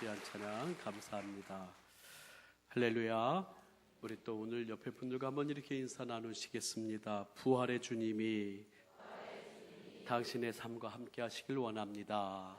귀한 찬양 감사합니다. 할렐루야. 우리 또 오늘 옆에 분들과 한번 이렇게 인사 나누시겠습니다. 부활의 주님이 당신의 삶과 함께 하시길 원합니다.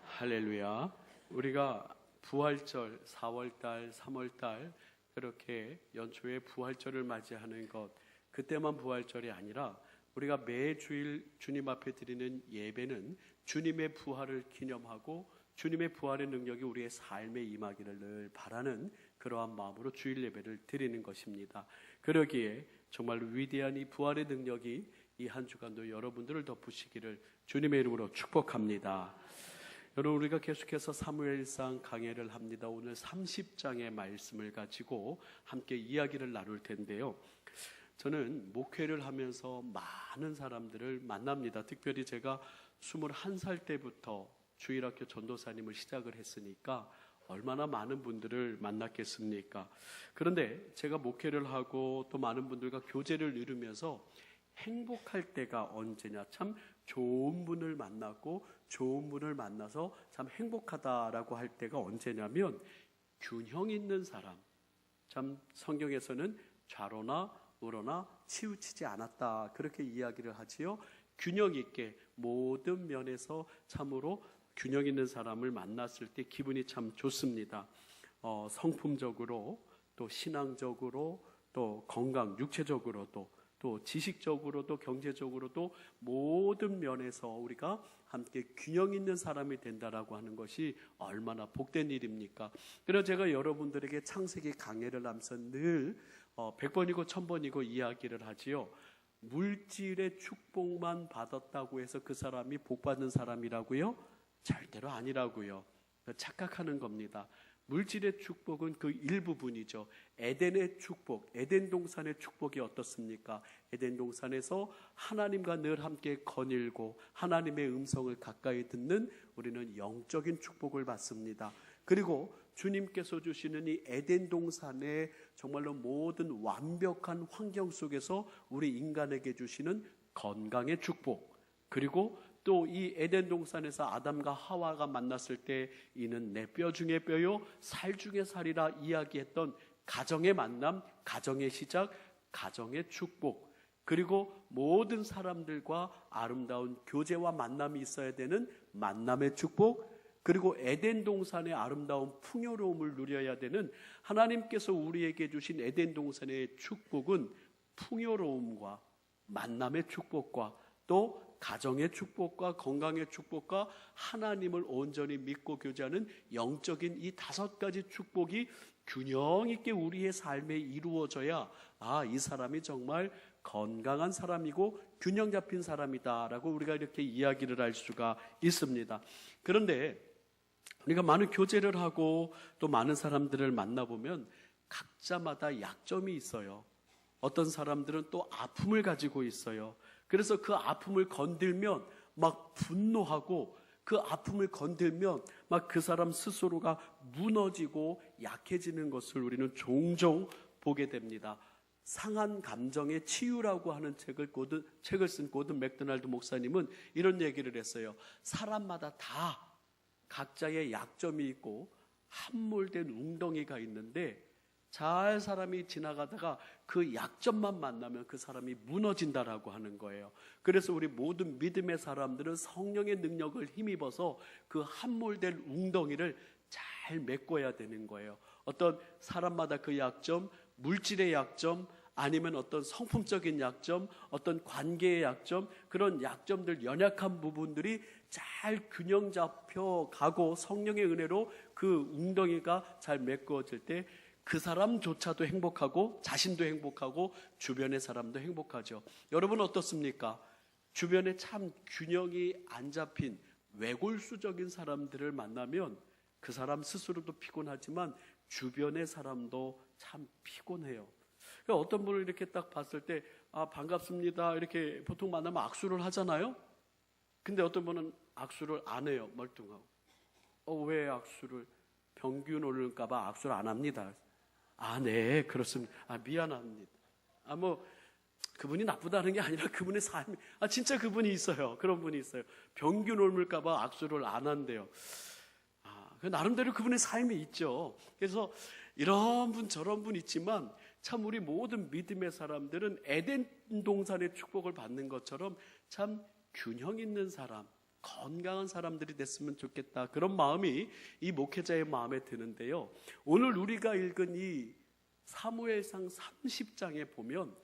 할렐루야. 우리가 부활절 4월달 3월달 그렇게 연초에 부활절을 맞이하는 것, 그때만 부활절이 아니라 우리가 매주일 주님 앞에 드리는 예배는 주님의 부활을 기념하고 주님의 부활의 능력이 우리의 삶에 임하기를 늘 바라는 그러한 마음으로 주일 예배를 드리는 것입니다. 그러기에 정말 위대한 이 부활의 능력이 이 한 주간도 여러분들을 덮으시기를 주님의 이름으로 축복합니다. 여러분, 우리가 계속해서 사무엘상 강해를 합니다. 오늘 30장의 말씀을 가지고 함께 이야기를 나눌 텐데요. 저는 목회를 하면서 많은 사람들을 만납니다. 특별히 제가 21살 때부터 주일학교 전도사님을 시작을 했으니까 얼마나 많은 분들을 만났겠습니까? 그런데 제가 목회를 하고 또 많은 분들과 교제를 이루면서 행복할 때가 언제냐, 참 좋은 분을 만났고 좋은 분을 만나서 참 행복하다라고 할 때가 언제냐면 균형 있는 사람, 참 성경에서는 좌로나 우로나 치우치지 않았다 그렇게 이야기를 하지요. 균형 있게 모든 면에서 참으로 균형 있는 사람을 만났을 때 기분이 참 좋습니다. 성품적으로 또 신앙적으로 또 건강 육체적으로도 또 지식적으로도 경제적으로도 모든 면에서 우리가 함께 균형 있는 사람이 된다라고 하는 것이 얼마나 복된 일입니까? 그래서 제가 여러분들에게 창세기 강해를 하면서 늘 100번이고 1000번이고 이야기를 하지요. 물질의 축복만 받았다고 해서 그 사람이 복받는 사람이라고요? 절대로 아니라고요. 착각하는 겁니다. 물질의 축복은 그 일부분이죠. 에덴의 축복, 에덴 동산의 축복이 어떻습니까? 에덴 동산에서 하나님과 늘 함께 거닐고 하나님의 음성을 가까이 듣는 우리는 영적인 축복을 받습니다. 그리고 주님께서 주시는 이 에덴 동산의 정말로 모든 완벽한 환경 속에서 우리 인간에게 주시는 건강의 축복, 그리고 또 이 에덴 동산에서 아담과 하와가 만났을 때 이는 내 뼈 중에 뼈요 살 중에 살이라 이야기했던 가정의 만남, 가정의 시작, 가정의 축복, 그리고 모든 사람들과 아름다운 교제와 만남이 있어야 되는 만남의 축복, 그리고 에덴 동산의 아름다운 풍요로움을 누려야 되는 하나님께서 우리에게 주신 에덴 동산의 축복은 풍요로움과 만남의 축복과 또 가정의 축복과 건강의 축복과 하나님을 온전히 믿고 교제하는 영적인 이 5가지 축복이 균형 있게 우리의 삶에 이루어져야 이 사람이 정말 건강한 사람이고 균형 잡힌 사람이다라고 우리가 이렇게 이야기를 할 수가 있습니다. 그런데 우리가 많은 교제를 하고 또 많은 사람들을 만나보면 각자마다 약점이 있어요. 어떤 사람들은 또 아픔을 가지고 있어요. 그래서 그 아픔을 건들면 막 분노하고 그 아픔을 건들면 막 그 사람 스스로가 무너지고 약해지는 것을 우리는 종종 보게 됩니다. 상한 감정의 치유라고 하는 책을 쓴 고든 맥도날드 목사님은 이런 얘기를 했어요. 사람마다 다 각자의 약점이 있고 함몰된 웅덩이가 있는데 잘 사람이 지나가다가 그 약점만 만나면 그 사람이 무너진다라고 하는 거예요. 그래서 우리 모든 믿음의 사람들은 성령의 능력을 힘입어서 그 함몰된 웅덩이를 잘 메꿔야 되는 거예요. 어떤 사람마다 그 약점, 물질의 약점, 아니면 어떤 성품적인 약점, 어떤 관계의 약점, 그런 약점들, 연약한 부분들이 잘 균형 잡혀 가고 성령의 은혜로 그 웅덩이가 잘 메꿔질 때 그 사람조차도 행복하고 자신도 행복하고 주변의 사람도 행복하죠. 여러분 어떻습니까? 주변에 참 균형이 안 잡힌 외골수적인 사람들을 만나면 그 사람 스스로도 피곤하지만 주변의 사람도 참 피곤해요. 그러니까 어떤 분을 이렇게 딱 봤을 때 반갑습니다 이렇게 보통 만나면 악수를 하잖아요. 근데 어떤 분은 악수를 안 해요. 멀뚱하고. 왜 악수를? 병균 오를까 봐 악수를 안 합니다. 네, 그렇습니다. 미안합니다. 그분이 나쁘다는 게 아니라 그분의 삶이, 진짜 그분이 있어요. 그런 분이 있어요. 병균 옮을까봐 악수를 안 한대요. 나름대로 그분의 삶이 있죠. 그래서 이런 분 저런 분 있지만 참 우리 모든 믿음의 사람들은 에덴 동산의 축복을 받는 것처럼 참 균형 있는 사람, 건강한 사람들이 됐으면 좋겠다. 그런 마음이 이 목회자의 마음에 드는데요. 오늘 우리가 읽은 이 사무엘상 30장에 보면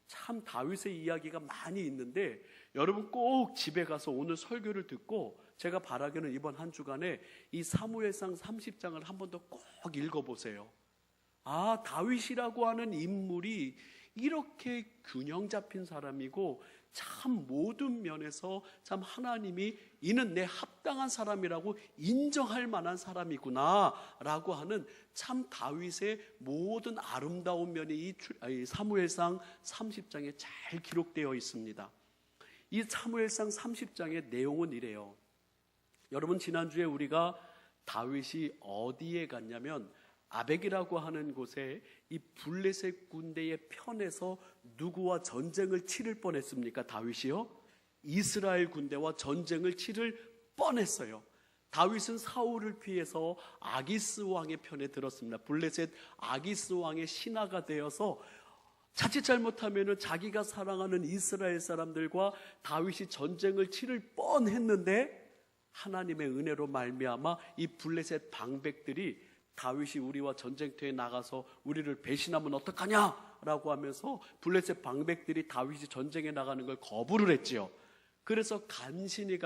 참 다윗의 이야기가 많이 있는데 여러분 꼭 집에 가서 오늘 설교를 듣고 제가 바라기는 이번 한 주간에 이 사무엘상 30장을 한 번 더 꼭 읽어보세요. 다윗이라고 하는 인물이 이렇게 균형 잡힌 사람이고 참 모든 면에서 참 하나님이 이는 내 합당한 사람이라고 인정할 만한 사람이구나 라고 하는 참 다윗의 모든 아름다운 면이 이 사무엘상 30장에 잘 기록되어 있습니다. 이 사무엘상 30장의 내용은 이래요. 여러분 지난주에 우리가 다윗이 어디에 갔냐면 아벡이라고 하는 곳에 이 블레셋 군대의 편에서 누구와 전쟁을 치를 뻔했습니까? 다윗이요? 이스라엘 군대와 전쟁을 치를 뻔했어요. 다윗은 사울을 피해서 아기스 왕의 편에 들었습니다. 블레셋 아기스 왕의 신하가 되어서 자칫 잘못하면 자기가 사랑하는 이스라엘 사람들과 다윗이 전쟁을 치를 뻔했는데 하나님의 은혜로 말미암아 이 블레셋 방백들이 다윗이 우리와 전쟁터에 나가서 우리를 배신하면 어떡하냐라고 하면서 블레셋 방백들이 다윗이 전쟁에 나가는 걸 거부를 했지요. 그래서 간신히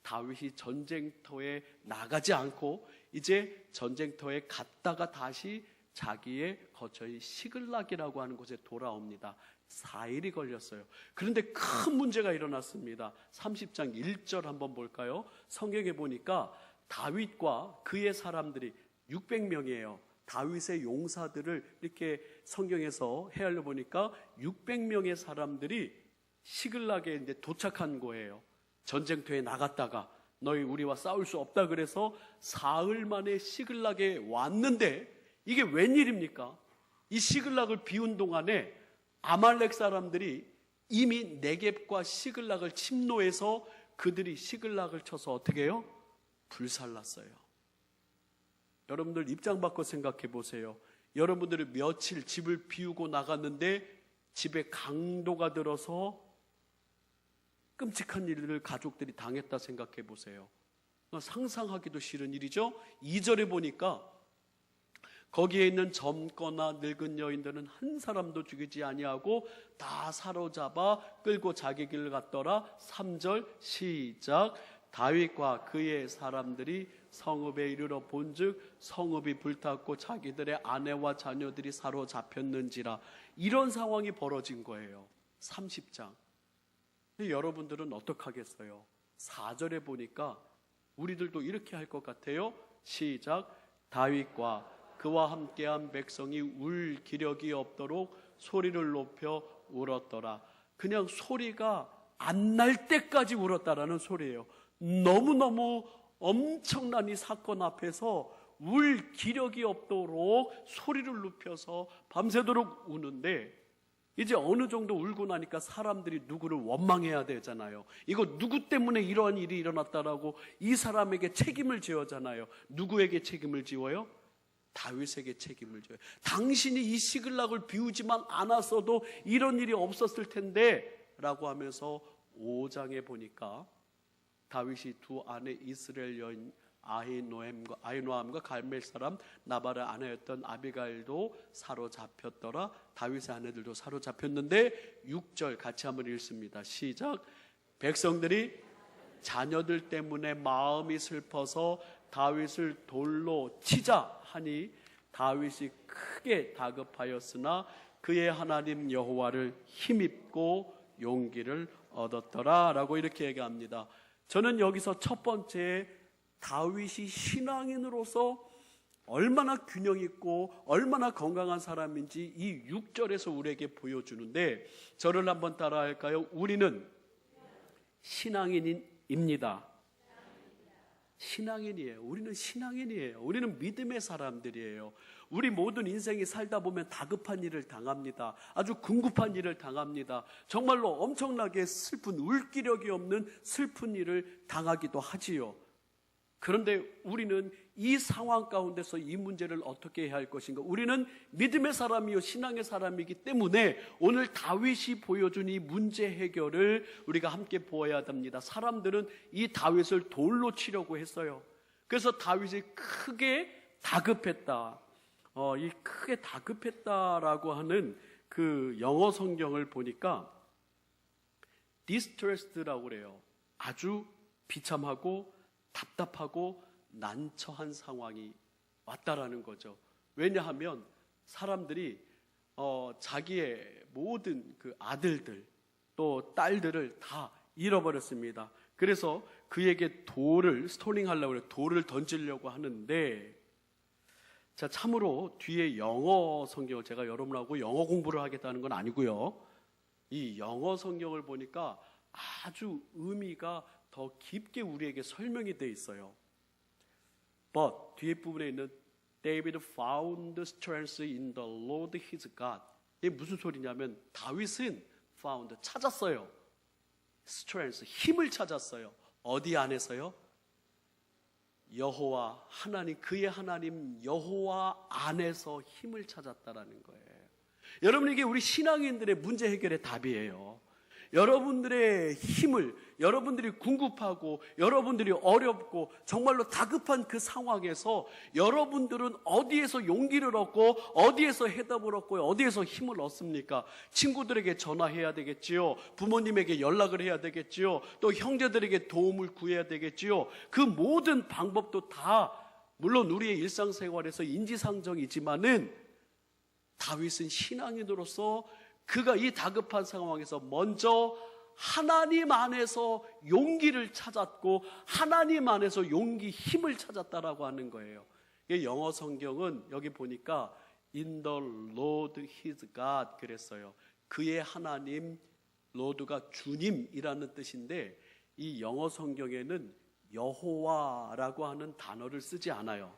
다윗이 전쟁터에 나가지 않고 이제 전쟁터에 갔다가 다시 자기의 거처인 시글락이라고 하는 곳에 돌아옵니다. 4일이 걸렸어요. 그런데 큰 문제가 일어났습니다. 30장 1절 한번 볼까요? 성경에 보니까 다윗과 그의 사람들이 600명이에요. 다윗의 용사들을 이렇게 성경에서 헤아려 보니까 600명의 사람들이 시글락에 이제 도착한 거예요. 전쟁터에 나갔다가 너희 우리와 싸울 수 없다 그래서 사흘 만에 시글락에 왔는데 이게 웬일입니까? 이 시글락을 비운 동안에 아말렉 사람들이 이미 네겝과 시글락을 침노해서 그들이 시글락을 쳐서 어떻게 해요? 불살랐어요. 여러분들 입장 바꿔 생각해 보세요. 여러분들이 며칠 집을 비우고 나갔는데 집에 강도가 들어서 끔찍한 일을 가족들이 당했다 생각해 보세요. 상상하기도 싫은 일이죠. 2절에 보니까 거기에 있는 젊거나 늙은 여인들은 한 사람도 죽이지 아니하고 다 사로잡아 끌고 자기 길을 갔더라. 3절 시작. 다윗과 그의 사람들이 성읍에 이르러 본즉 성읍이 불탔고 자기들의 아내와 자녀들이 사로잡혔는지라. 이런 상황이 벌어진 거예요. 30장. 여러분들은 어떡하겠어요? 4절에 보니까 우리들도 이렇게 할 것 같아요. 시작. 다윗과 그와 함께한 백성이 울 기력이 없도록 소리를 높여 울었더라. 그냥 소리가 안 날 때까지 울었다라는 소리예요. 너무너무 엄청난 이 사건 앞에서 울 기력이 없도록 소리를 높여서 밤새도록 우는데 이제 어느 정도 울고 나니까 사람들이 누구를 원망해야 되잖아요. 이거 누구 때문에 이러한 일이 일어났다라고 이 사람에게 책임을 지어잖아요. 누구에게 책임을 지어요? 다윗에게 책임을 져요. 당신이 이 시글락을 비우지만 않았어도 이런 일이 없었을 텐데 라고 하면서 5장에 보니까 다윗이 두 아내 이스라엘 여인 아히노암과 갈멜 사람 나발의 아내였던 아비가일도 사로잡혔더라. 다윗의 아내들도 사로잡혔는데 6절 같이 한번 읽습니다. 시작. 백성들이 자녀들 때문에 마음이 슬퍼서 다윗을 돌로 치자 하니 다윗이 크게 다급하였으나 그의 하나님 여호와를 힘입고 용기를 얻었더라 라고 이렇게 얘기합니다. 저는 여기서 첫 번째 다윗이 신앙인으로서 얼마나 균형 있고 얼마나 건강한 사람인지 이 6절에서 우리에게 보여주는데 저를 한번 따라 할까요? 우리는 신앙인입니다. 신앙인이에요. 우리는 신앙인이에요. 우리는 믿음의 사람들이에요. 우리 모든 인생이 살다 보면 다급한 일을 당합니다. 아주 궁급한 일을 당합니다. 정말로 엄청나게 슬픈, 울기력이 없는 슬픈 일을 당하기도 하지요. 그런데 우리는 이 상황 가운데서 이 문제를 어떻게 해야 할 것인가? 우리는 믿음의 사람이요 신앙의 사람이기 때문에 오늘 다윗이 보여준 이 문제 해결을 우리가 함께 보아야 됩니다. 사람들은 이 다윗을 돌로 치려고 했어요. 그래서 다윗이 크게 다급했다. 이 크게 다급했다라고 하는 그 영어 성경을 보니까 distressed라고 그래요. 아주 비참하고 답답하고 난처한 상황이 왔다라는 거죠. 왜냐하면 사람들이 자기의 모든 그 아들들 또 딸들을 다 잃어버렸습니다. 그래서 그에게 돌을 스토닝하려고 해요. 돌을 던지려고 하는데, 자, 참으로 뒤에 영어 성경을 제가 여러분하고 영어 공부를 하겠다는 건 아니고요. 이 영어 성경을 보니까 아주 의미가 더 깊게 우리에게 설명이 되어 있어요. But 뒤에 부분에 있는 David found strength in the Lord his God. 이게 무슨 소리냐면 다윗은 found 찾았어요. strength 힘을 찾았어요. 어디 안에서요? 여호와 하나님, 그의 하나님 여호와 안에서 힘을 찾았다라는 거예요. 여러분, 이게 우리 신앙인들의 문제 해결의 답이에요. 여러분들의 힘을, 여러분들이 궁급하고 여러분들이 어렵고 정말로 다급한 그 상황에서 여러분들은 어디에서 용기를 얻고 어디에서 해답을 얻고 어디에서 힘을 얻습니까? 친구들에게 전화해야 되겠지요. 부모님에게 연락을 해야 되겠지요. 또 형제들에게 도움을 구해야 되겠지요. 그 모든 방법도 다 물론 우리의 일상생활에서 인지상정이지만은 다윗은 신앙인으로서 그가 이 다급한 상황에서 먼저 하나님 안에서 용기를 찾았고 하나님 안에서 용기, 힘을 찾았다라고 하는 거예요. 영어 성경은 여기 보니까 In the Lord his God 그랬어요. 그의 하나님, Lord가 주님이라는 뜻인데 이 영어 성경에는 여호와라고 하는 단어를 쓰지 않아요.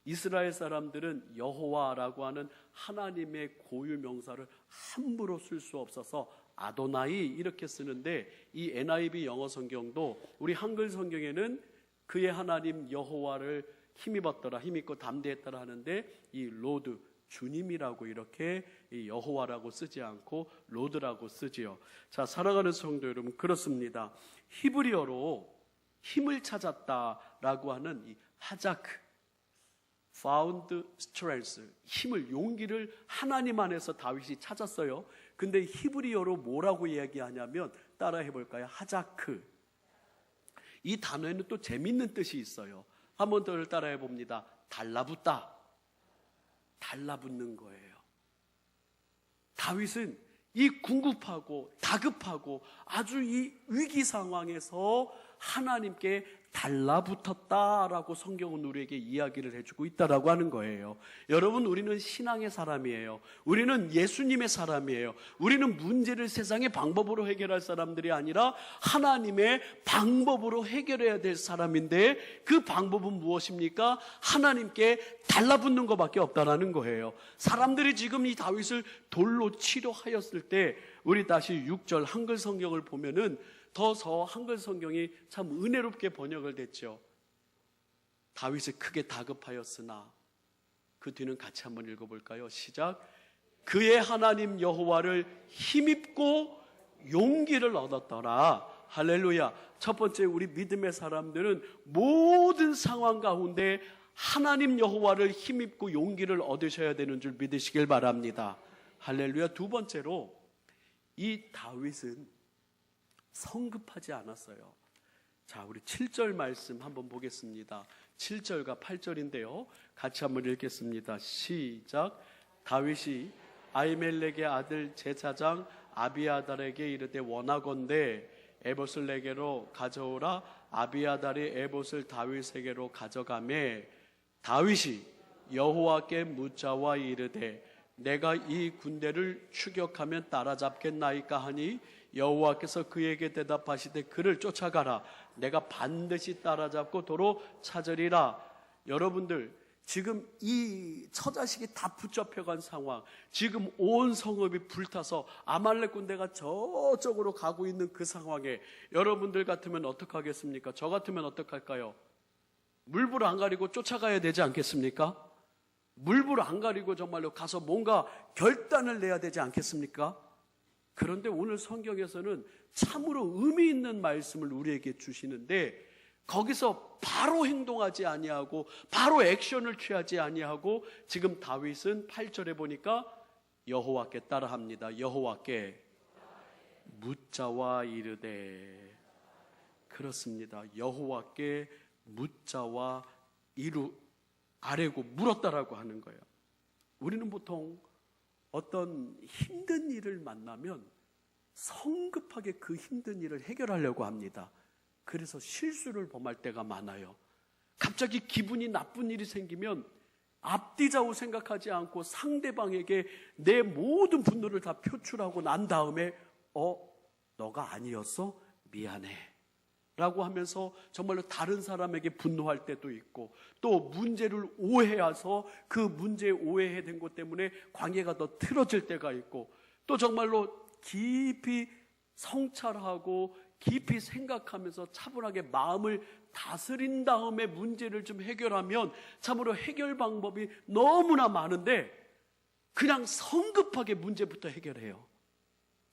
이스라엘 사람들은 여호와라고 하는 하나님의 고유 명사를 함부로 쓸 수 없어서 아도나이 이렇게 쓰는데 이 NIV 영어 성경도 우리 한글 성경에는 그의 하나님 여호와를 힘입었더라, 힘입고 담대했더라 하는데 이 로드 주님이라고 이렇게 이 여호와라고 쓰지 않고 로드라고 쓰지요. 자, 사랑하는 성도 여러분, 그렇습니다. 히브리어로 힘을 찾았다라고 하는 이 하자크 found strength, 힘을, 용기를 하나님 안에서 다윗이 찾았어요. 근데 히브리어로 뭐라고 이야기하냐면 따라해 볼까요? 하자크. 이 단어에는 또 재밌는 뜻이 있어요. 한 번 더 따라해 봅니다. 달라붙다. 달라붙는 거예요. 다윗은 이 궁급하고 다급하고 아주 이 위기 상황에서 하나님께 달라붙었다라고 성경은 우리에게 이야기를 해주고 있다라고 하는 거예요. 여러분, 우리는 신앙의 사람이에요. 우리는 예수님의 사람이에요. 우리는 문제를 세상의 방법으로 해결할 사람들이 아니라 하나님의 방법으로 해결해야 될 사람인데 그 방법은 무엇입니까? 하나님께 달라붙는 것밖에 없다라는 거예요. 사람들이 지금 이 다윗을 돌로 치려 하였을 때 우리 다시 6절 한글 성경을 보면은 더 한글 성경이 참 은혜롭게 번역을 됐죠. 다윗이 크게 다급하였으나 그 뒤는 같이 한번 읽어볼까요? 시작. 그의 하나님 여호와를 힘입고 용기를 얻었더라. 할렐루야. 첫 번째, 우리 믿음의 사람들은 모든 상황 가운데 하나님 여호와를 힘입고 용기를 얻으셔야 되는 줄 믿으시길 바랍니다. 할렐루야. 두 번째로, 이 다윗은 성급하지 않았어요. 자, 우리 7절 말씀 한번 보겠습니다. 7절과 8절인데요. 같이 한번 읽겠습니다. 시작. 다윗이 아히멜렉의 아들 제사장 아비아달에게 이르되 원하건대 에봇을 내게로 가져오라. 아비아달이 에봇을 다윗에게로 가져가매 다윗이 여호와께 묻자와 이르되 내가 이 군대를 추격하면 따라잡겠나이까 하니 여호와께서 그에게 대답하시되 그를 쫓아가라. 내가 반드시 따라잡고 도로 찾으리라. 여러분들, 지금 이 처자식이 다 붙잡혀간 상황, 지금 온 성읍이 불타서 아말렉 군대가 저쪽으로 가고 있는 그 상황에 여러분들 같으면 어떡하겠습니까? 저 같으면 어떡할까요? 물불 안 가리고 쫓아가야 되지 않겠습니까? 물불 안 가리고 정말로 가서 뭔가 결단을 내야 되지 않겠습니까? 그런데 오늘 성경에서는 참으로 의미 있는 말씀을 우리에게 주시는데, 거기서 바로 행동하지 아니하고 바로 액션을 취하지 아니하고 지금 다윗은 8절에 보니까 여호와께 따라합니다. 여호와께 묻자와 이르되. 그렇습니다. 여호와께 묻자와 아뢰고 물었다라고 하는 거예요. 우리는 보통 어떤 힘든 일을 만나면 성급하게 그 힘든 일을 해결하려고 합니다. 그래서 실수를 범할 때가 많아요. 갑자기 기분이 나쁜 일이 생기면 앞뒤 좌우 생각하지 않고 상대방에게 내 모든 분노를 다 표출하고 난 다음에 너가 아니었어? 미안해 라고 하면서 정말로 다른 사람에게 분노할 때도 있고, 또 문제를 오해해서 그 문제에 오해된 것 때문에 관계가 더 틀어질 때가 있고, 또 정말로 깊이 성찰하고 깊이 생각하면서 차분하게 마음을 다스린 다음에 문제를 좀 해결하면 참으로 해결 방법이 너무나 많은데 그냥 성급하게 문제부터 해결해요.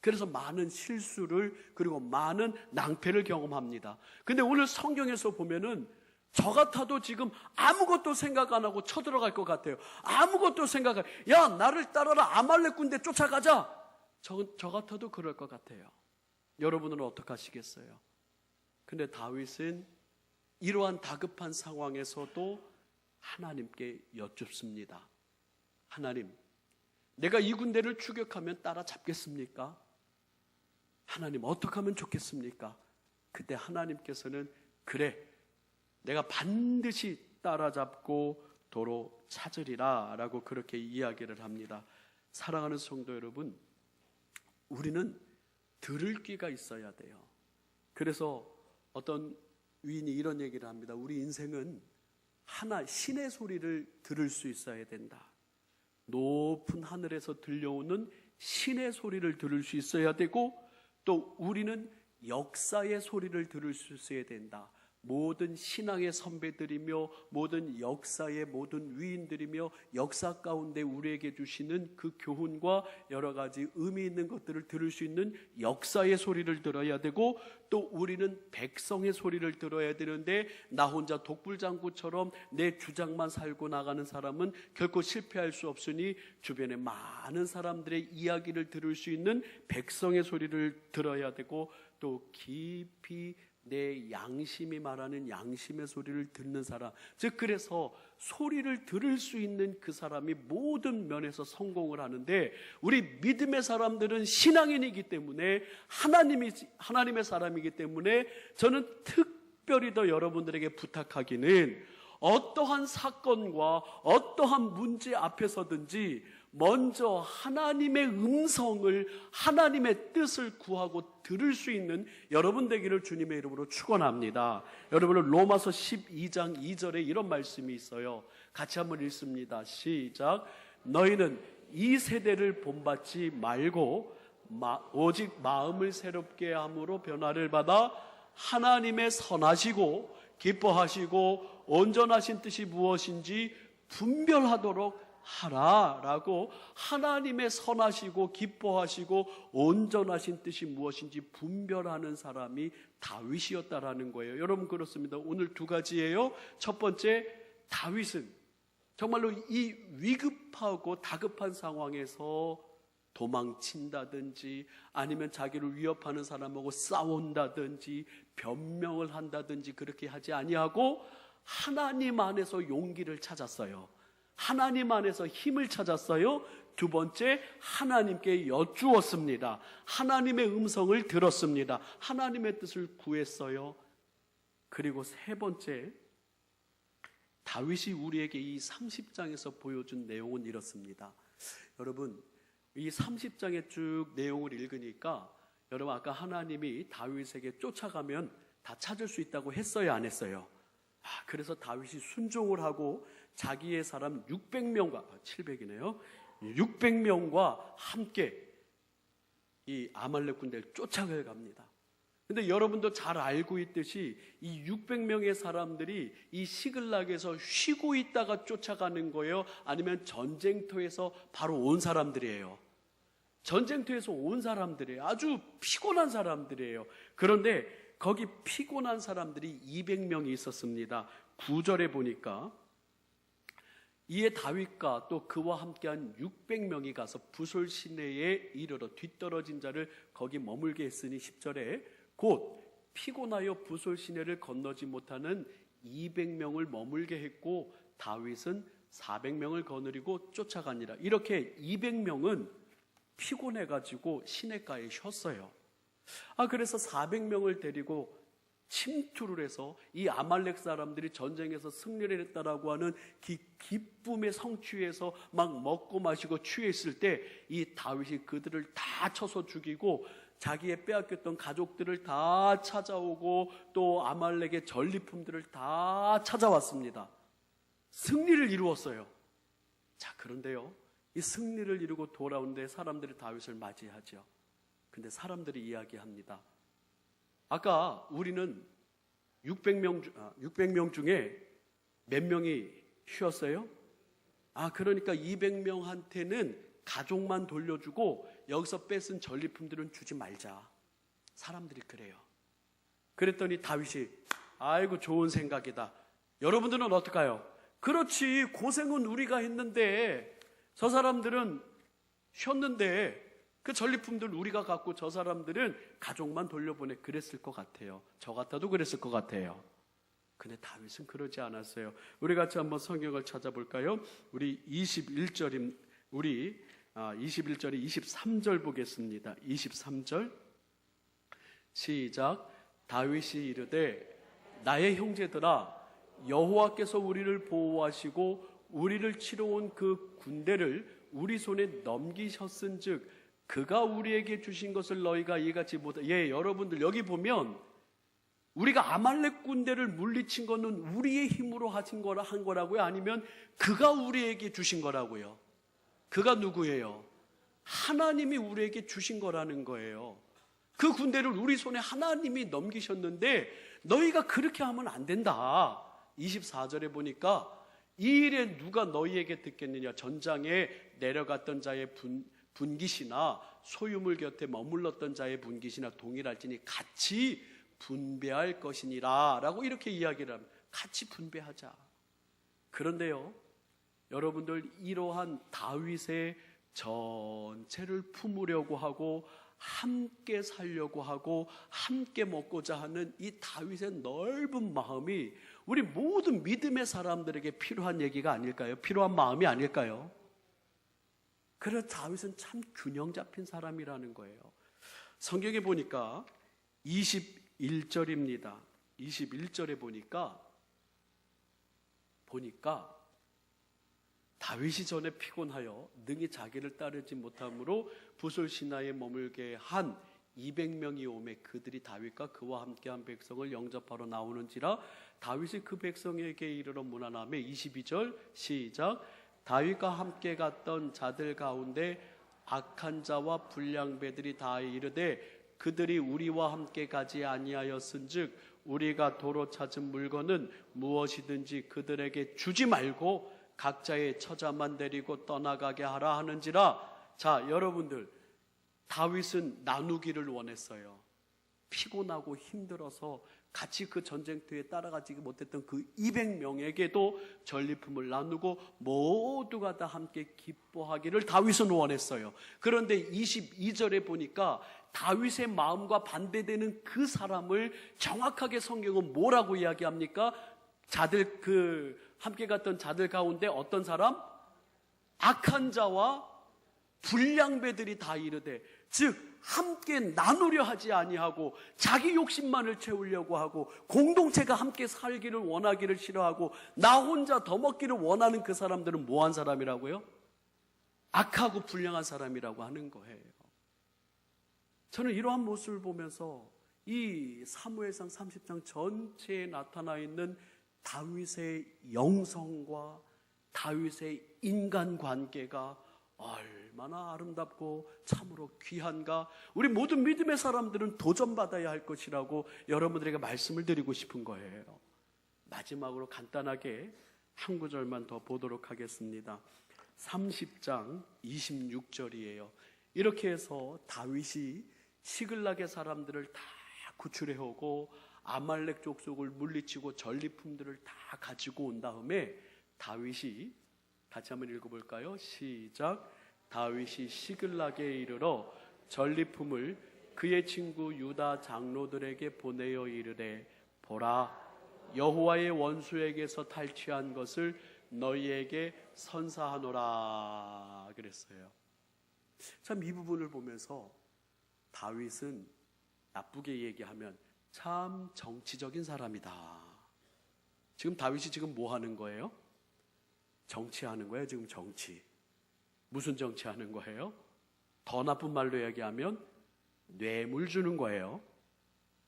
그래서 많은 실수를, 그리고 많은 낭패를 경험합니다. 근데 오늘 성경에서 보면은 저 같아도 지금 아무것도 생각 안 하고 쳐들어갈 것 같아요. 아무것도 생각 안, 야 나를 따라라, 아말렉 군대 쫓아가자. 저 같아도 그럴 것 같아요. 여러분은 어떻게 하시겠어요? 근데 다윗은 이러한 다급한 상황에서도 하나님께 여쭙습니다. 하나님, 내가 이 군대를 추격하면 따라잡겠습니까? 하나님, 어떻게 하면 좋겠습니까? 그때 하나님께서는 그래, 내가 반드시 따라잡고 도로 찾으리라 라고 그렇게 이야기를 합니다. 사랑하는 성도 여러분, 우리는 들을 귀가 있어야 돼요. 그래서 어떤 위인이 이런 얘기를 합니다. 우리 인생은 신의 소리를 들을 수 있어야 된다. 높은 하늘에서 들려오는 신의 소리를 들을 수 있어야 되고, 또 우리는 역사의 소리를 들을 수 있어야 된다. 모든 신앙의 선배들이며 모든 역사의 모든 위인들이며 역사 가운데 우리에게 주시는 그 교훈과 여러 가지 의미 있는 것들을 들을 수 있는 역사의 소리를 들어야 되고, 또 우리는 백성의 소리를 들어야 되는데, 나 혼자 독불장구처럼 내 주장만 살고 나가는 사람은 결코 실패할 수 없으니 주변에 많은 사람들의 이야기를 들을 수 있는 백성의 소리를 들어야 되고, 또 깊이 내 양심이 말하는 양심의 소리를 듣는 사람, 즉 그래서 소리를 들을 수 있는 그 사람이 모든 면에서 성공을 하는데, 우리 믿음의 사람들은 신앙인이기 때문에 하나님의 사람이기 때문에 저는 특별히 더 여러분들에게 부탁하기는, 어떠한 사건과 어떠한 문제 앞에서든지 먼저 하나님의 음성을, 하나님의 뜻을 구하고 들을 수 있는 여러분 되기를 주님의 이름으로 축원합니다. 여러분은 로마서 12장 2절에 이런 말씀이 있어요. 같이 한번 읽습니다. 시작. 너희는 이 세대를 본받지 말고 오직 마음을 새롭게 함으로 변화를 받아 하나님의 선하시고 기뻐하시고 온전하신 뜻이 무엇인지 분별하도록 하라라고, 하나님의 선하시고 기뻐하시고 온전하신 뜻이 무엇인지 분별하는 사람이 다윗이었다라는 거예요. 여러분, 그렇습니다. 오늘 두 가지예요. 첫 번째, 다윗은 정말로 이 위급하고 다급한 상황에서 도망친다든지 아니면 자기를 위협하는 사람하고 싸운다든지 변명을 한다든지 그렇게 하지 아니하고 하나님 안에서 용기를 찾았어요. 하나님 안에서 힘을 찾았어요. 두 번째, 하나님께 여쭈었습니다. 하나님의 음성을 들었습니다. 하나님의 뜻을 구했어요. 그리고 세 번째, 다윗이 우리에게 이 30장에서 보여준 내용은 이렇습니다. 여러분, 이 30장의 쭉 내용을 읽으니까 여러분 아까 하나님이 다윗에게 쫓아가면 다 찾을 수 있다고 했어요, 안 했어요? 그래서 다윗이 순종을 하고 자기의 사람 600명과 700이네요. 600명과 함께 이 아말렉 군대를 쫓아갑니다. 근데 여러분도 잘 알고 있듯이 이 600명의 사람들이 이 시글락에서 쉬고 있다가 쫓아가는 거예요? 아니면 전쟁터에서 바로 온 사람들이에요? 전쟁터에서 온 사람들이에요. 아주 피곤한 사람들이에요. 그런데 거기 피곤한 사람들이 200명이 있었습니다. 9절에 보니까 이에 다윗과 또 그와 함께한 600명이 가서 부솔 시내에 이르러 뒤떨어진 자를 거기 머물게 했으니 10절에 곧 피곤하여 부솔 시내를 건너지 못하는 200명을 머물게 했고 다윗은 400명을 거느리고 쫓아가니라. 이렇게 200명은 피곤해가지고 시내가에 쉬었어요. 그래서 400명을 데리고 침투를 해서 이 아말렉 사람들이 전쟁에서 승리를 했다라고 하는 기쁨의 성취에서 막 먹고 마시고 취했을 때 이 다윗이 그들을 다 쳐서 죽이고 자기의 빼앗겼던 가족들을 다 찾아오고 또 아말렉의 전리품들을 다 찾아왔습니다. 승리를 이루었어요. 자, 그런데요, 이 승리를 이루고 돌아오는데 사람들이 다윗을 맞이하죠. 근데 사람들이 이야기합니다. 아까 우리는 600명 중에 몇 명이 쉬었어요? 그러니까 200명한테는 가족만 돌려주고 여기서 뺏은 전리품들은 주지 말자. 사람들이 그래요. 그랬더니 다윗이 아이고 좋은 생각이다. 여러분들은 어떨까요? 그렇지, 고생은 우리가 했는데 저 사람들은 쉬었는데 그 전리품들 우리가 갖고 저 사람들은 가족만 돌려보내. 그랬을 것 같아요. 저 같아도 그랬을 것 같아요. 근데 다윗은 그러지 않았어요. 우리 같이 한번 성경을 찾아볼까요? 우리 21절에 23절 보겠습니다. 23절 시작. 다윗이 이르되 나의 형제들아, 여호와께서 우리를 보호하시고 우리를 치러 온 그 군대를 우리 손에 넘기셨은즉 그가 우리에게 주신 것을 너희가 이같이 못하. 여러분들 여기 보면 우리가 아말렉 군대를 물리친 거는 우리의 힘으로 한 거라고요? 아니면 그가 우리에게 주신 거라고요? 그가 누구예요? 하나님이 우리에게 주신 거라는 거예요. 그 군대를 우리 손에 하나님이 넘기셨는데 너희가 그렇게 하면 안 된다. 24절에 보니까 이 일에 누가 너희에게 듣겠느냐? 전장에 내려갔던 자의 분깃이나 소유물 곁에 머물렀던 자의 분깃이나 동일할지니 같이 분배할 것이니라 라고 이렇게 이야기를 합니다. 같이 분배하자. 그런데요, 여러분들 이러한 다윗의 전체를 품으려고 하고 함께 살려고 하고 함께 먹고자 하는 이 다윗의 넓은 마음이 우리 모든 믿음의 사람들에게 필요한 얘기가 아닐까요? 필요한 마음이 아닐까요? 그래서 다윗은 참 균형 잡힌 사람이라는 거예요. 성경에 보니까 21절입니다. 21절에 보니까 다윗이 전에 피곤하여 능히 자기를 따르지 못함으로 부솔 시내에 머물게 한 200명이 오매 그들이 다윗과 그와 함께한 백성을 영접하러 나오는지라 다윗이 그 백성에게 이르러 문안하매 22절 시작. 다윗과 함께 갔던 자들 가운데 악한 자와 불량배들이 다 이르되 그들이 우리와 함께 가지 아니하였은즉 우리가 도로 찾은 물건은 무엇이든지 그들에게 주지 말고 각자의 처자만 데리고 떠나가게 하라 하는지라. 자, 여러분들, 다윗은 나누기를 원했어요. 피곤하고 힘들어서 같이 그 전쟁터에 따라가지 못했던 그 200명에게도 전리품을 나누고 모두가 다 함께 기뻐하기를 다윗은 원했어요. 그런데 22절에 보니까 다윗의 마음과 반대되는 그 사람을 정확하게 성경은 뭐라고 이야기합니까? 함께 갔던 자들 가운데 어떤 사람? 악한 자와 불량배들이 다 이르되, 즉 함께 나누려 하지 아니하고 자기 욕심만을 채우려고 하고 공동체가 함께 살기를 원하기를 싫어하고 나 혼자 더 먹기를 원하는 그 사람들은 뭐한 사람이라고요? 악하고 불량한 사람이라고 하는 거예요. 저는 이러한 모습을 보면서 이 사무엘상 30장 전체에 나타나 있는 다윗의 영성과 다윗의 인간관계가 얼마나 아름답고 참으로 귀한가, 우리 모든 믿음의 사람들은 도전받아야 할 것이라고 여러분들에게 말씀을 드리고 싶은 거예요. 마지막으로 간단하게 한 구절만 더 보도록 하겠습니다. 30장 26절이에요. 이렇게 해서 다윗이 시글락의 사람들을 다 구출해오고 아말렉 족속을 물리치고 전리품들을 다 가지고 온 다음에 다윗이, 같이 한번 읽어볼까요? 시작. 다윗이 시글락에 이르러 전리품을 그의 친구 유다 장로들에게 보내어 이르되, 보라, 여호와의 원수에게서 탈취한 것을 너희에게 선사하노라 그랬어요. 참 이 부분을 보면서 다윗은 나쁘게 얘기하면 참 정치적인 사람이다. 지금 다윗이 지금 뭐 하는 거예요? 정치하는 거예요. 지금 정치. 무슨 정치하는 거예요? 더 나쁜 말로 얘기하면 뇌물 주는 거예요.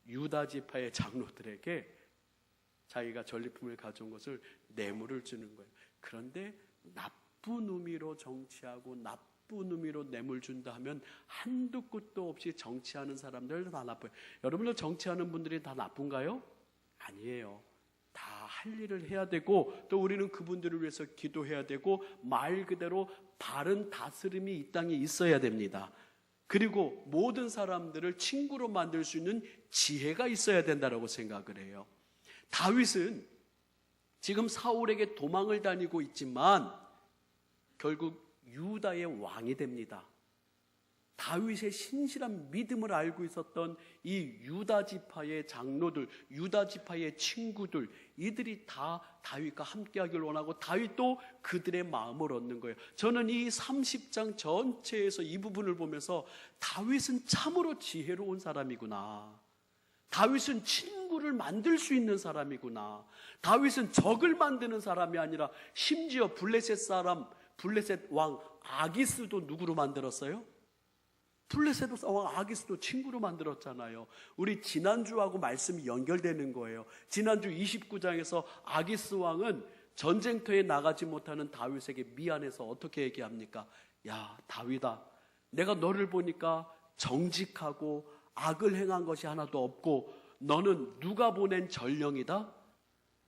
유다 지파의 장로들에게 자기가 전리품을 가져온 것을 뇌물을 주는 거예요. 그런데 나쁜 의미로 정치하고 나쁜 의미로 뇌물 준다 하면 한두 끝도 없이 정치하는 사람들 다 나빠요. 여러분들 정치하는 분들이 다 나쁜가요? 아니에요. 다 할 일을 해야 되고, 또 우리는 그분들을 위해서 기도해야 되고, 말 그대로 바른 다스림이 이 땅에 있어야 됩니다. 그리고 모든 사람들을 친구로 만들 수 있는 지혜가 있어야 된다고 생각을 해요. 다윗은 지금 사울에게 도망을 다니고 있지만 결국 유다의 왕이 됩니다. 다윗의 신실한 믿음을 알고 있었던 이 유다 지파의 장로들, 유다 지파의 친구들, 이들이 다 다윗과 함께하길 원하고 다윗도 그들의 마음을 얻는 거예요. 저는 이 30장 전체에서 이 부분을 보면서 다윗은 참으로 지혜로운 사람이구나. 다윗은 친구를 만들 수 있는 사람이구나. 다윗은 적을 만드는 사람이 아니라 심지어 블레셋 왕 아기스도 누구로 만들었어요? 블레셋 왕 아기스도 친구로 만들었잖아요. 우리 지난주하고 말씀이 연결되는 거예요. 지난주 29장에서 아기스 왕은 전쟁터에 나가지 못하는 다윗에게 미안해서 어떻게 얘기합니까? 야, 다윗아, 내가 너를 보니까 정직하고 악을 행한 것이 하나도 없고 너는 누가 보낸 전령이다?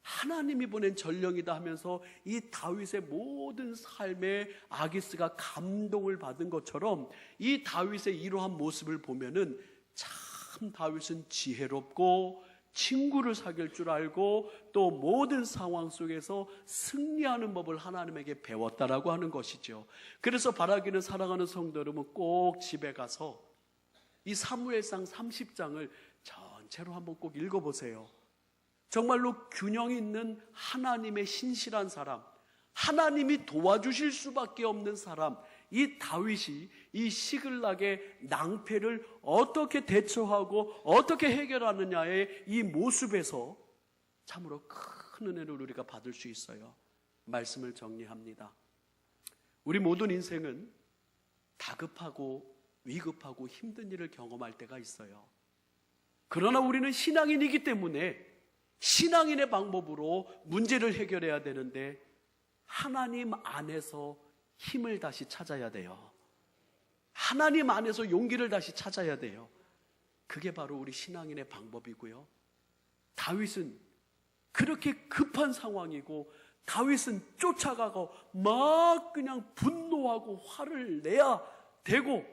하나님이 보낸 전령이다 하면서 이 다윗의 모든 삶에 아기스가 감동을 받은 것처럼 이 다윗의 이러한 모습을 보면은 참 다윗은 지혜롭고 친구를 사귈 줄 알고 또 모든 상황 속에서 승리하는 법을 하나님에게 배웠다라고 하는 것이죠. 그래서 바라기는 사랑하는 성도 여러분, 꼭 집에 가서 이 사무엘상 30장을 전체로 한번 꼭 읽어보세요. 정말로 균형 있는 하나님의 신실한 사람, 하나님이 도와주실 수밖에 없는 사람, 이 다윗이 이 시글락의 낭패를 어떻게 대처하고 어떻게 해결하느냐의 이 모습에서 참으로 큰 은혜를 우리가 받을 수 있어요. 말씀을 정리합니다. 우리 모든 인생은 다급하고 위급하고 힘든 일을 경험할 때가 있어요. 그러나 우리는 신앙인이기 때문에 신앙인의 방법으로 문제를 해결해야 되는데 하나님 안에서 힘을 다시 찾아야 돼요. 하나님 안에서 용기를 다시 찾아야 돼요. 그게 바로 우리 신앙인의 방법이고요. 다윗은 그렇게 급한 상황이고 다윗은 쫓아가고 막 그냥 분노하고 화를 내야 되고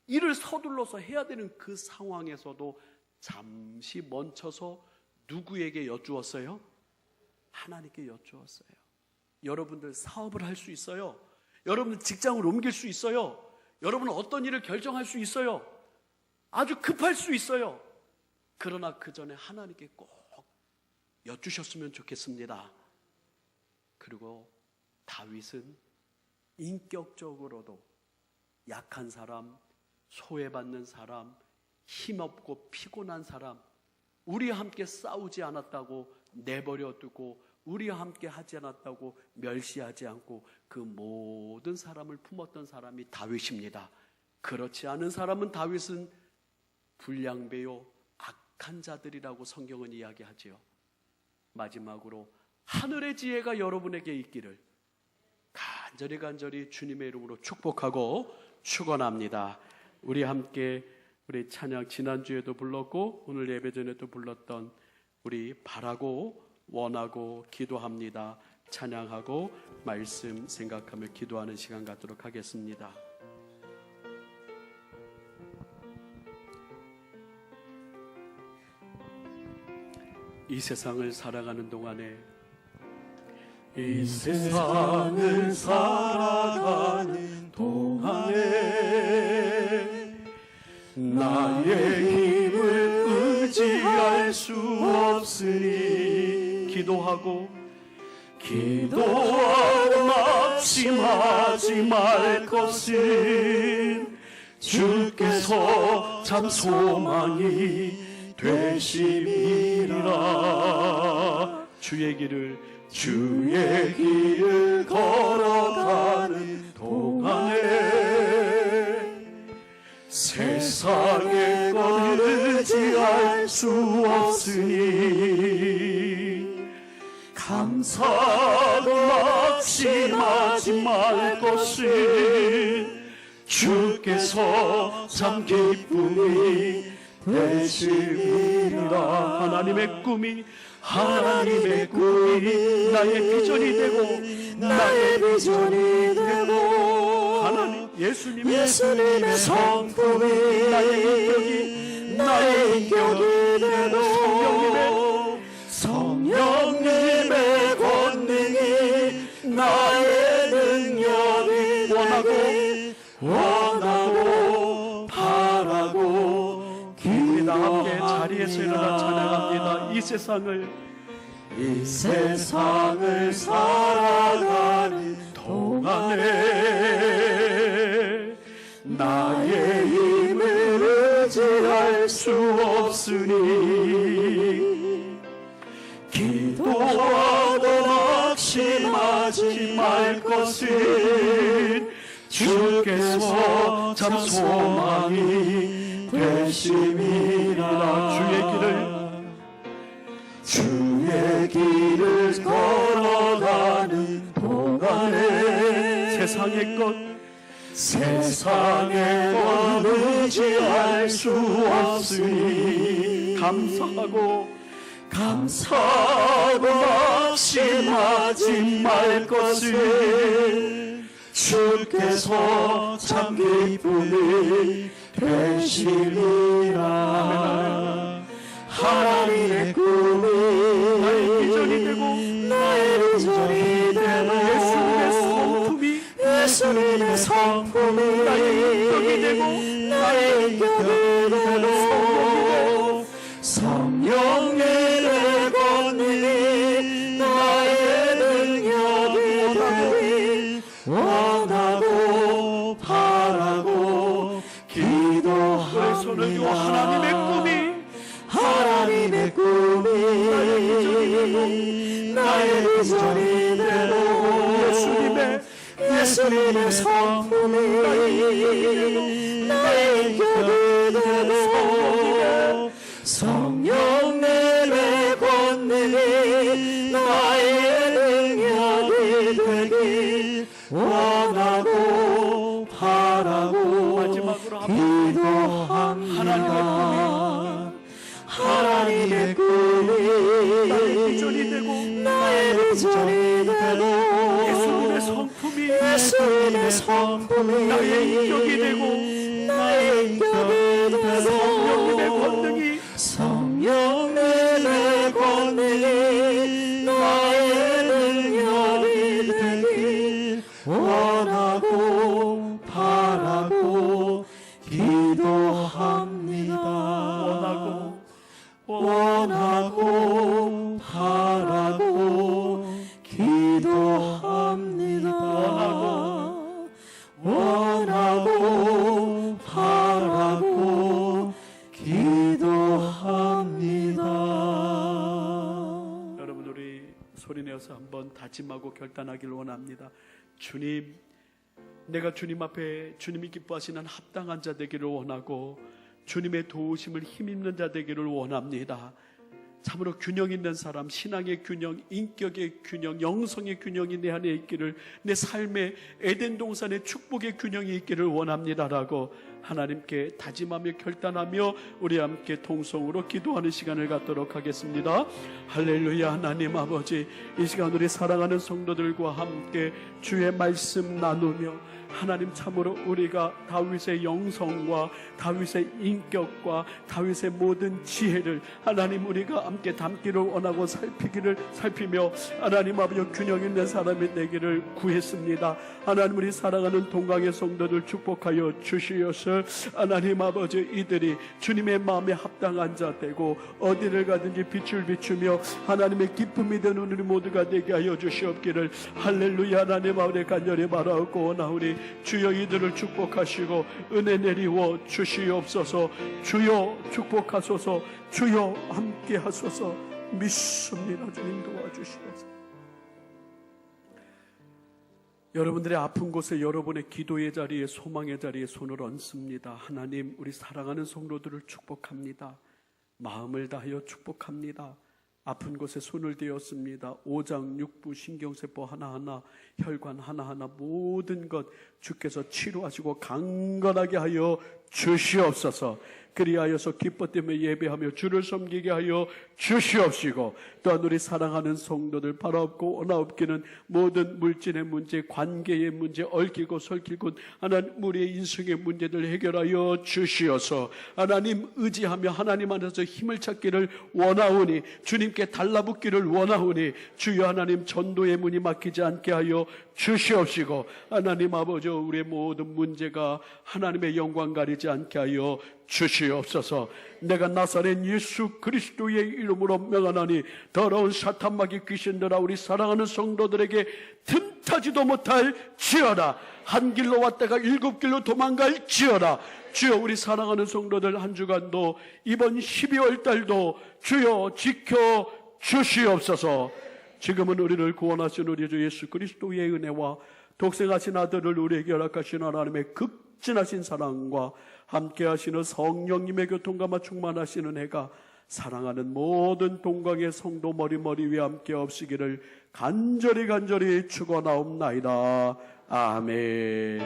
일을 서둘러서 해야 되는 그 상황에서도 잠시 멈춰서 누구에게 여쭈었어요? 하나님께 여쭈었어요. 여러분들 사업을 할 수 있어요. 여러분 직장을 옮길 수 있어요. 여러분 어떤 일을 결정할 수 있어요. 아주 급할 수 있어요. 그러나 그 전에 하나님께 꼭 여쭈셨으면 좋겠습니다. 그리고 다윗은 인격적으로도 약한 사람, 소외받는 사람, 힘없고 피곤한 사람, 우리와 함께 싸우지 않았다고 내버려 두고 우리와 함께 하지 않았다고 멸시하지 않고 그 모든 사람을 품었던 사람이 다윗입니다. 그렇지 않은 사람은 다윗은 불량배요 악한 자들이라고 성경은 이야기하지요. 마지막으로 하늘의 지혜가 여러분에게 있기를 간절히 주님의 이름으로 축복하고 축원합니다. 우리 함께 우리 찬양 지난주에도 불렀고 오늘 예배 전에도 불렀던 우리 바라고 원하고 기도합니다. 찬양하고 말씀 생각하며 기도하는 시간 갖도록 하겠습니다. 이 세상을 살아가는 동안에 이 세상을 살아가는 동안에 나의 힘을 의지할 수 없으니 기도하고 낙심하지 말 것은 주께서 참 소망이 되심이라. 주의 길을 걸어가는 동안에 세상의 것 의지할 수 없으니 감사하고 낙심하지 말 것은 주께서 참 기쁨이 되심이라. 하나님의 꿈이 나의 비전이 되고 하나님 예수님의 성품이 나의 인격이 되고 성령님의 권능이 나의 능력이 원하고 바라고 우리 다 함께 자리에서 일어나 찬양합니다. 이 세상을 살아가는 동안에 나의 힘을 의지할 수 없으니 기도하고 낙심하지 말 것은 주께서 참 소망이 되심이라. 주의 길을 걸어가는 동안에 세상의 것 의지할 수 없으니 감사하고 낙심하지 말 것은 주께서 참 기쁨이 되시리라. 하나님의 꿈이 나의 비전이 되고 예수님의 성품이 나의 인격이 되고 성령님의 권능이 나의 능력이 되기 원하고 바라고 기도합니다. 하나님의 꿈이 나의 비전이 되고 예수님의 성품이 나의 인격이 되고 성령님의 권능이 나의 능력이 되기 원하고 바라고 기도합니다. 하나님의 꿈이 나의 비전이 되고 예수님의 성품이 나의 인격이 되고 성령님의 권능이 나의 능력이 되기 원하고 바라고 기도합니다. 원하고 바라고 기도합니다. 원하고 바라고 기도합니다. 한번 다짐하고 결단하기를 원합니다. 주님, 내가 주님 앞에 주님이 기뻐하시는 합당한 자 되기를 원하고 주님의 도우심을 힘입는 자 되기를 원합니다. 참으로 균형 있는 사람, 신앙의 균형, 인격의 균형, 영성의 균형이 내 안에 있기를, 내 삶의 에덴 동산의 축복의 균형이 있기를 원합니다라고 하나님께 다짐하며 결단하며 우리 함께 통성으로 기도하는 시간을 갖도록 하겠습니다. 할렐루야. 하나님 아버지, 이 시간 우리 사랑하는 성도들과 함께 주의 말씀 나누며 하나님, 참으로 우리가 다윗의 영성과 다윗의 인격과 다윗의 모든 지혜를 하나님 우리가 함께 담기를 원하고 살피며 하나님 아버지 균형 있는 사람이 되기를 구했습니다. 하나님, 우리 사랑하는 동강의 성도들 축복하여 주시옵소서. 하나님 아버지, 이들이 주님의 마음에 합당한 자 되고 어디를 가든지 빛을 비추며 하나님의 기쁨이 되는 우리 모두가 되게 하여 주시옵기를 할렐루야. 하나님 아버지 간절히 바라옵고 원하오니 주여 이들을 축복하시고 은혜 내리워 주시옵소서. 주여 축복하소서. 주여 함께 하소서. 믿습니다. 주님 도와주시옵소서. 여러분들의 아픈 곳에 여러분의 기도의 자리에 소망의 자리에 손을 얹습니다. 하나님, 우리 사랑하는 성도들을 축복합니다. 마음을 다하여 축복합니다. 아픈 곳에 손을 대었습니다. 오장, 육부, 신경세포 하나하나, 혈관 하나하나 모든 것 주께서 치료하시고 강건하게 하여 주시옵소서. 그리하여서 기뻐되며 예배하며 주를 섬기게 하여 주시옵시고, 또한 우리 사랑하는 성도들 바라옵고 원하옵기는 모든 물질의 문제, 관계의 문제, 얽히고 설키고 하나님 우리의 인생의 문제들 해결하여 주시어서 하나님 의지하며 하나님 안에서 힘을 찾기를 원하오니, 주님께 달라붙기를 원하오니 주여 하나님 전도의 문이 막히지 않게 하여 주시옵시고, 하나님 아버지 우리의 모든 문제가 하나님의 영광 가리지 않게 하여 주시옵소서. 내가 나사렛 예수 그리스도의 이름으로 명하노니 더러운 사탄마귀 귀신들아, 우리 사랑하는 성도들에게 틈타지도 못할 지어라. 한 길로 왔다가 일곱 길로 도망갈 지어라. 주여, 우리 사랑하는 성도들 한 주간도 이번 12월 달도 주여 지켜 주시옵소서. 지금은 우리를 구원하신 우리 주 예수 그리스도의 은혜와 독생하신 아들을 우리에게 허락하신 하나님의 극진하신 사랑과 함께 하시는 성령님의 교통감화 충만하시는 해가 사랑하는 모든 동강의 성도 머리 위에 함께 없으기를 간절히 축원하옵나이다. 아멘.